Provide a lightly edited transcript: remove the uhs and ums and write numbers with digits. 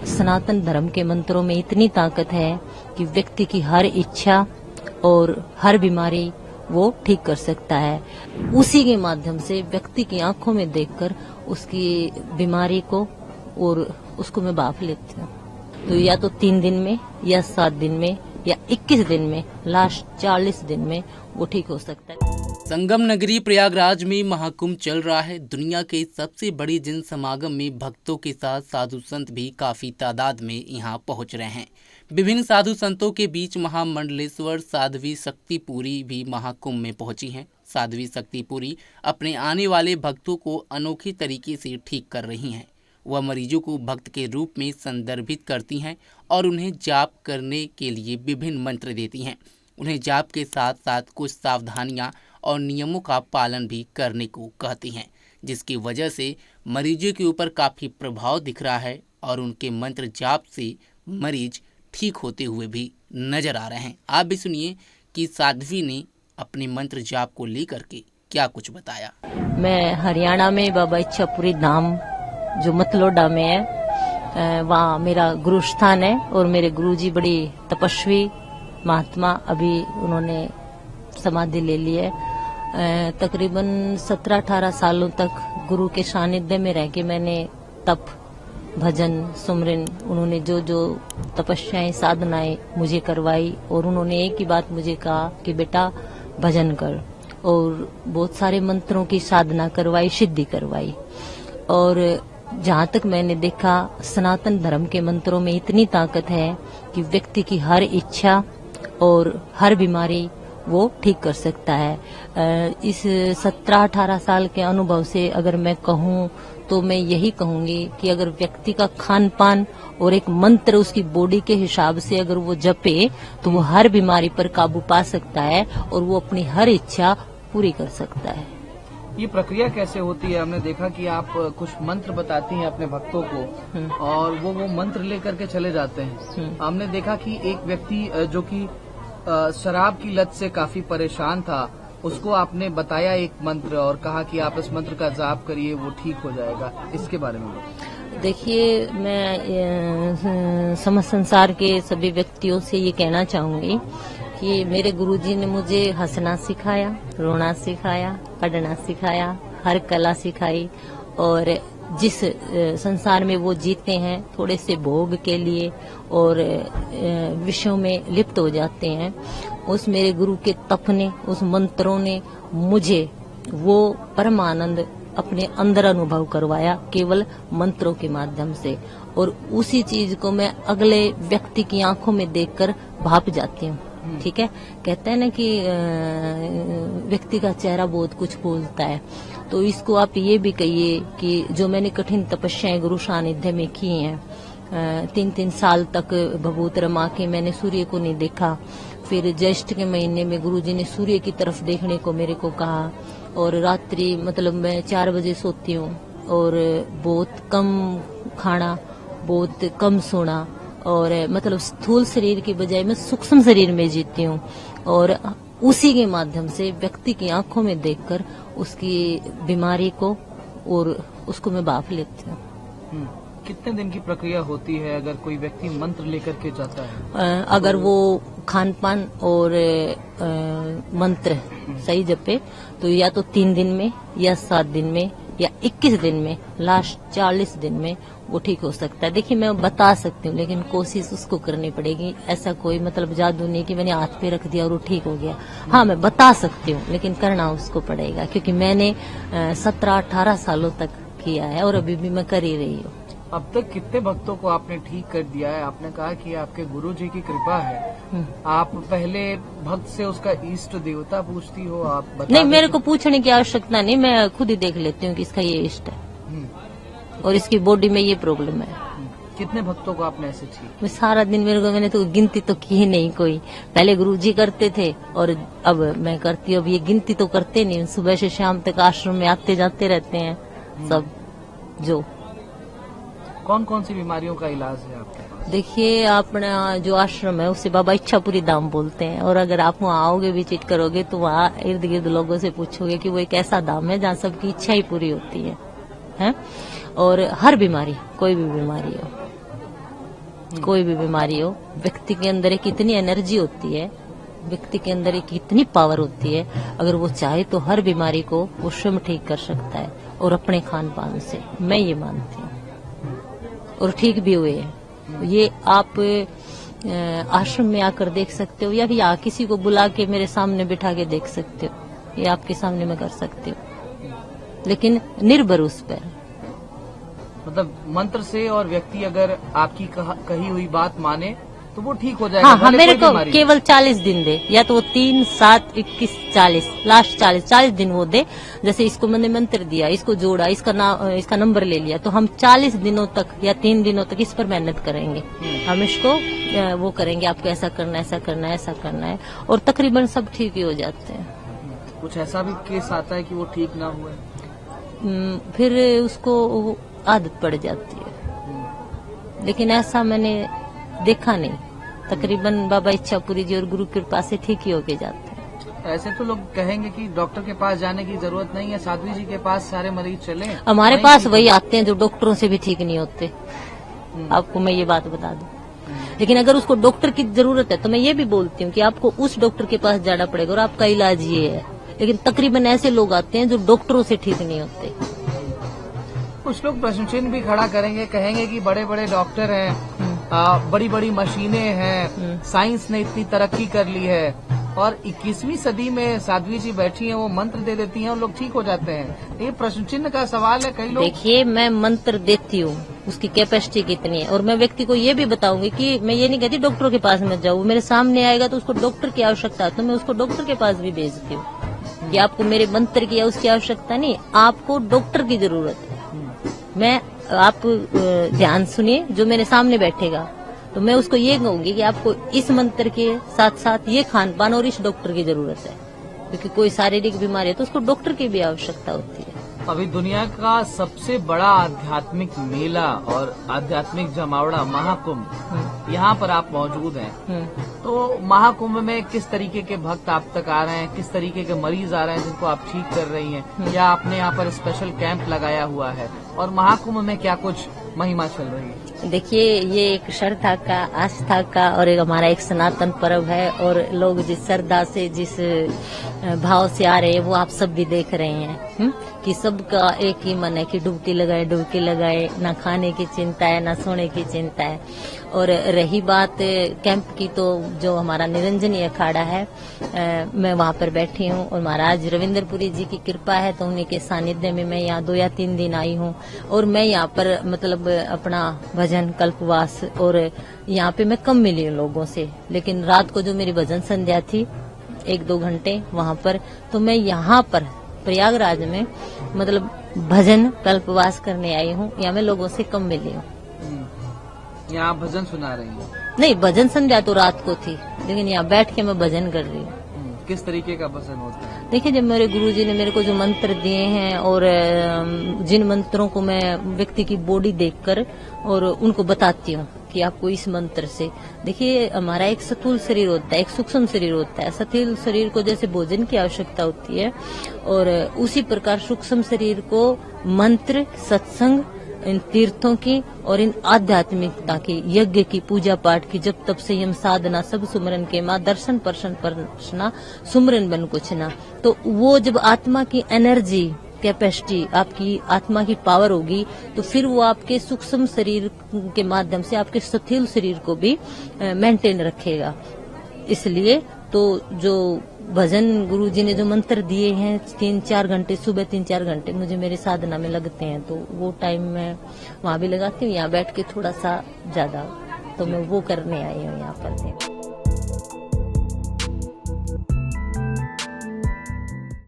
सनातन धर्म के मंत्रों में इतनी ताकत है कि व्यक्ति की हर इच्छा और हर बीमारी वो ठीक कर सकता है। उसी के माध्यम से व्यक्ति की आंखों में देखकर उसकी बीमारी को और उसको मैं भाप लेती हूँ। तो या तो 3 दिन में या 7 दिन में या 21 दिन में, लास्ट 40 दिन में वो ठीक हो सकता है। संगम नगरी प्रयागराज में महाकुंभ चल रहा है। दुनिया के सबसे बड़ी जन समागम में भक्तों के साथ साधु संत भी काफी तादाद में यहां पहुंच रहे हैं। विभिन्न साधु संतों के बीच महामंडलेश्वर साध्वी शक्तिपुरी भी महाकुंभ में पहुंची हैं। साध्वी शक्तिपुरी अपने आने वाले भक्तों को अनोखे तरीके से ठीक कर रही हैं। वह मरीजों को भक्त के रूप में संदर्भित करती हैं और उन्हें जाप करने के लिए विभिन्न मंत्र देती हैं। उन्हें जाप के साथ साथ कुछ सावधानियां और नियमों का पालन भी करने को कहती हैं, जिसकी वजह से मरीजों के ऊपर काफ़ी प्रभाव दिख रहा है और उनके मंत्र जाप से मरीज ठीक होते हुए भी नजर आ रहे हैं। आप भी सुनिए कि साध्वी ने अपने मंत्र जाप को लेकर के क्या कुछ बताया। मैं हरियाणा में बाबा इच्छापुरी धाम जो मतलोडा में है, वहाँ मेरा गुरु स्थान है और मेरे गुरुजी बड़ी तपस्वी महात्मा, अभी उन्होंने समाधि ले ली है। तकरीबन 17-18 सालों तक गुरु के सानिध्य में रह के मैंने तप, भजन, सुमरन, उन्होंने जो जो तपस्याएं साधनाएं मुझे करवाई और उन्होंने एक ही बात मुझे कहा कि बेटा भजन कर, और बहुत सारे मंत्रों की साधना करवाई, सिद्धि करवाई। और जहाँ तक मैंने देखा, सनातन धर्म के मंत्रों में इतनी ताकत है कि व्यक्ति की हर इच्छा और हर बीमारी वो ठीक कर सकता है। इस 17-18 साल के अनुभव से अगर मैं कहूँ तो मैं यही कहूंगी कि अगर व्यक्ति का खान पान और एक मंत्र उसकी बॉडी के हिसाब से अगर वो जपे तो वो हर बीमारी पर काबू पा सकता है और वो अपनी हर इच्छा पूरी कर सकता है। ये प्रक्रिया कैसे होती है? हमने देखा कि आप कुछ मंत्र बताती हैं अपने भक्तों को और वो मंत्र लेकर के चले जाते हैं। हमने देखा कि एक व्यक्ति जो कि शराब की लत से काफी परेशान था, उसको आपने बताया एक मंत्र और कहा कि आप इस मंत्र का जाप करिए, वो ठीक हो जाएगा। इसके बारे में देखिए, मैं समस्त संसार के सभी व्यक्तियों से ये कहना चाहूंगी कि मेरे गुरुजी ने मुझे हंसना सिखाया, रोना सिखाया, पढ़ना सिखाया, हर कला सिखाई, और जिस संसार में वो जीते हैं थोड़े से भोग के लिए और विषयों में लिप्त हो जाते हैं, उस मेरे गुरु के तप ने, उस मंत्रों ने मुझे वो परमानंद अपने अंदर अनुभव करवाया केवल मंत्रों के माध्यम से, और उसी चीज को मैं अगले व्यक्ति की आंखों में देखकर भाप जाती हूँ। ठीक है, कहते हैं ना कि व्यक्ति का चेहरा बहुत कुछ बोलता है, तो इसको आप ये भी कहिए कि जो मैंने कठिन तपस्याएं गुरु सानिध्य में की हैं, 3-3 साल तक भभूत रमा के मैंने सूर्य को नहीं देखा। फिर ज्येष्ठ के महीने में गुरुजी ने सूर्य की तरफ देखने को मेरे को कहा, और रात्रि मतलब मैं 4 बजे सोती हूँ और बहुत कम खाना, बहुत कम सोना, और मतलब स्थूल शरीर की बजाय मैं सूक्ष्म शरीर में जीती हूँ, और उसी के माध्यम से व्यक्ति की आंखों में देखकर उसकी बीमारी को और उसको मैं भाप लेती हूँ। कितने दिन की प्रक्रिया होती है अगर कोई व्यक्ति मंत्र लेकर के जाता है? अगर वो खान पान और मंत्र सही जपे तो या तो 3 दिन में या 7 दिन में या 21 दिन में, लास्ट 40 दिन में वो ठीक हो सकता है। देखिए, मैं बता सकती हूँ लेकिन कोशिश उसको करनी पड़ेगी। ऐसा कोई मतलब जादू नहीं कि मैंने हाथ पे रख दिया और वो ठीक हो गया। हाँ, मैं बता सकती हूँ लेकिन करना उसको पड़ेगा, क्योंकि मैंने 17-18 सालों तक किया है और अभी भी मैं कर ही रही हूँ। अब तक कितने भक्तों को आपने ठीक कर दिया है? आपने कहा कि आपके गुरुजी की कृपा है। आप पहले भक्त से उसका इष्ट देवता पूछती हो? आप बता नहीं, मेरे को पूछने की आवश्यकता नहीं, मैं खुद ही देख लेती हूँ कि इसका ये इष्ट है और इसकी बॉडी में ये प्रॉब्लम है। कितने भक्तों को आपने ऐसे ठीक? मैं सारा दिन मैंने तो गिनती तो की ही नहीं कोई। पहले गुरुजी करते थे और अब मैं करती हूँ। अब ये गिनती तो करते नहीं, सुबह से शाम तक आश्रम में आते जाते रहते हैं सब। जो कौन कौन सी बीमारियों का इलाज है आपके पास? देखिए, अपना जो आश्रम है उसे बाबा इच्छापुरी धाम बोलते हैं, और अगर आप वहाँ आओगे, विजिट करोगे तो वहाँ इर्द गिर्द लोगों से पूछोगे कि वो एक ऐसा धाम है जहाँ सबकी इच्छा ही पूरी होती है? और हर बीमारी, कोई भी बीमारी हो, कोई भी बीमारी हो, व्यक्ति के अंदर एक इतनी एनर्जी होती है, व्यक्ति के अंदर एक इतनी पावर होती है, अगर वो चाहे तो हर बीमारी को वो स्वयं ठीक कर सकता है, और अपने खान पान से, मैं ये मानती हूँ, और ठीक भी हुए हैं। ये आप आश्रम में आकर देख सकते हो, या फिर किसी को बुला के मेरे सामने बिठा के देख सकते हो, ये आपके सामने में कर सकते हो, लेकिन निर्भर उस पर। मतलब मंत्र से और व्यक्ति अगर आपकी कही हुई बात माने तो वो ठीक हो जाएगा। हाँ, मेरे को केवल 40 दिन दे, या तो वो 3, 7, 21, 40, लास्ट 40 दिन वो दे। जैसे इसको मैंने मंत्र दिया, इसको जोड़ा, इसका नंबर ले लिया, तो हम 40 दिनों तक या 3 दिनों तक इस पर मेहनत करेंगे। हम इसको वो करेंगे, आपको ऐसा करना है, ऐसा करना है, ऐसा करना है, और तकरीबन सब ठीक ही हो जाते हैं। कुछ ऐसा भी केस आता है कि वो ठीक ना हुए, फिर उसको आदत पड़ जाती है, लेकिन ऐसा मैंने देखा नहीं। तकरीबन बाबा इच्छापुरी जी और गुरु कृपा से ठीक ही होके जाते हैं। ऐसे तो लोग कहेंगे कि डॉक्टर के पास जाने की जरूरत नहीं है, साध्वी जी के पास सारे मरीज चले। हमारे पास वही आते हैं जो डॉक्टरों से भी ठीक नहीं होते, आपको मैं ये बात बता दूं। लेकिन अगर उसको डॉक्टर की जरूरत है तो मैं ये भी बोलती हूँ कि आपको उस डॉक्टर के पास जाना पड़ेगा और आपका इलाज ये है। लेकिन तकरीबन ऐसे लोग आते हैं जो डॉक्टरों से ठीक नहीं होते। कुछ लोग प्रश्न चिन्ह भी खड़ा करेंगे, कहेंगे कि बड़े बड़े डॉक्टर हैं, बड़ी बड़ी मशीनें हैं, साइंस ने इतनी तरक्की कर ली है, और 21वीं सदी में साध्वी जी बैठी हैं, वो मंत्र दे देती हैं और लोग ठीक हो जाते हैं। ये प्रश्न चिन्ह का सवाल है। कई लोग देखिए, मैं मंत्र देती हूँ, उसकी कैपेसिटी कितनी है, और मैं व्यक्ति को ये भी बताऊंगी कि मैं ये नहीं कहती डॉक्टर के पास मत जाओ, मेरे सामने आएगा तो उसको डॉक्टर की आवश्यकता है तो मैं उसको डॉक्टर के पास भी भेजती हूँ कि आपको मेरे मंत्र की या उसकी आवश्यकता नहीं, आपको डॉक्टर की जरूरत है। आप ध्यान सुनिए, जो मेरे सामने बैठेगा तो मैं उसको ये कहूंगी कि आपको इस मंत्र के साथ साथ ये खान पान और इस डॉक्टर की जरूरत है, क्योंकि कोई शारीरिक बीमारी है तो उसको डॉक्टर की भी आवश्यकता होती है। अभी दुनिया का सबसे बड़ा आध्यात्मिक मेला और आध्यात्मिक जमावड़ा महाकुंभ, यहाँ पर आप मौजूद हैं, तो महाकुंभ में किस तरीके के भक्त आप तक आ रहे हैं, किस तरीके के मरीज आ रहे हैं जिनको आप ठीक कर रही हैं, या आपने यहाँ पर स्पेशल कैंप लगाया हुआ है, और महाकुंभ में क्या कुछ महिमा चल रही है? देखिए, ये एक श्रद्धा का, आस्था का और एक हमारा एक सनातन पर्व है, और लोग जिस श्रद्धा से, जिस भाव से आ रहे हैं वो आप सब भी देख रहे हैं कि सबका एक ही मन है कि डुबकी लगाए, ना खाने की चिंता है, ना सोने की चिंता है। और रही बात कैंप की, तो जो हमारा निरंजनी अखाड़ा है, मैं वहाँ पर बैठी हूँ, और महाराज रविंद्रपुरी जी की कृपा है तो उन्हीं के सानिध्य में मैं यहाँ 2 या 3 दिन आई हूँ, और मैं यहाँ पर मतलब अपना भजन कल्पवास, और यहाँ पे मैं कम मिली हूँ लोगों से, लेकिन रात को जो मेरी भजन संध्या थी 1-2 घंटे वहाँ पर, तो मैं यहाँ पर प्रयागराज में मतलब भजन कल्पवास करने आई हूँ। यहाँ मैं लोगों से कम मिली हूँ। यहाँ भजन सुना रही हूँ? नहीं, भजन संध्या तो रात को थी, लेकिन यहाँ बैठ के मैं भजन कर रही हूँ। किस तरीके का भजन होता है? देखिए, जब मेरे गुरुजी ने मेरे को जो मंत्र दिए हैं, और जिन मंत्रों को मैं व्यक्ति की बॉडी देखकर और उनको बताती हूँ कि आपको इस मंत्र से, देखिए हमारा एक स्थूल शरीर होता है, एक सूक्ष्म शरीर होता है। स्थूल शरीर को जैसे भोजन की आवश्यकता होती है, और उसी प्रकार सूक्ष्म शरीर को मंत्र, सत्संग, इन तीर्थों की और इन आध्यात्मिकता की, यज्ञ की, पूजा पाठ की, जब तब संयम साधना, सब सुमरन के माँ, दर्शन पर्शन परना, सुमरन बन कुछ ना। तो वो जब आत्मा की एनर्जी, कैपेसिटी, आपकी आत्मा की पावर होगी, तो फिर वो आपके सूक्ष्म शरीर के माध्यम से आपके स्थूल शरीर को भी मेंटेन रखेगा। इसलिए तो जो भजन गुरुजी ने जो मंत्र दिए हैं 3-4 घंटे, सुबह 3-4 घंटे मुझे मेरी साधना में लगते हैं, तो वो टाइम मैं वहाँ भी लगाती हूँ। यहाँ बैठ के थोड़ा सा ज्यादा, तो मैं वो करने आई हूँ यहाँ पर।